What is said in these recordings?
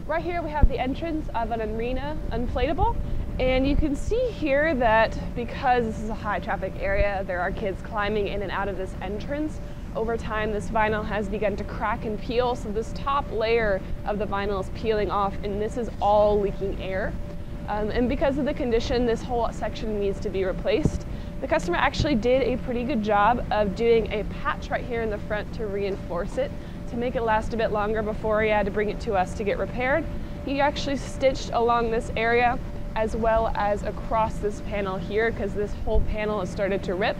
Right here we have the entrance of an arena inflatable, and you can see here that because this is a high traffic area, there are kids climbing in and out of this entrance. Over time, this vinyl has begun to crack and peel, so this top layer of the vinyl is peeling off, and this is all leaking air. And because of the condition, this whole section needs to be replaced. The customer actually did a pretty good job of doing a patch right here in the front to reinforce it, to make it last a bit longer before he had to bring it to us to get repaired. He actually stitched along this area as well as across this panel here, because this whole panel has started to rip.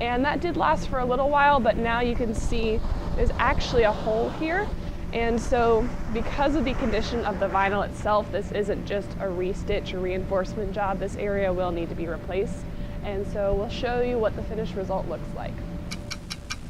And that did last for a little while, but now you can see there's actually a hole here. And so because of the condition of the vinyl itself, this isn't just a restitch or reinforcement job. This area will need to be replaced. And so we'll show you what the finished result looks like.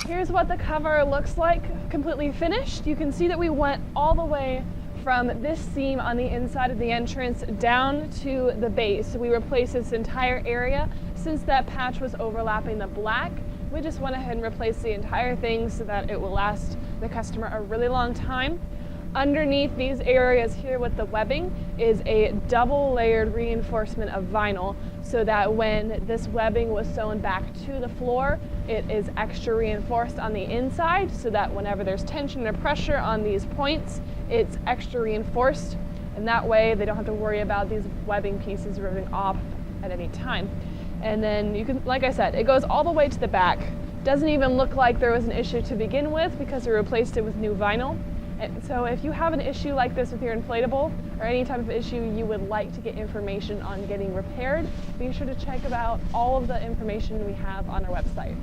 Here's what the cover looks like completely finished. You can see that we went all the way from this seam on the inside of the entrance down to the base. So we replaced this entire area. Since that patch was overlapping the black, we just went ahead and replaced the entire thing so that it will last the customer a really long time. Underneath these areas here with the webbing is a double layered reinforcement of vinyl, so that when this webbing was sewn back to the floor, it is extra reinforced on the inside, so that whenever there's tension or pressure on these points, it's extra reinforced, and that way they don't have to worry about these webbing pieces ripping off at any time. And then you can, like I said, it goes all the way to the back. Doesn't even look like there was an issue to begin with because we replaced it with new vinyl. And so if you have an issue like this with your inflatable, or any type of issue you would like to get information on getting repaired, be sure to check out all of the information we have on our website.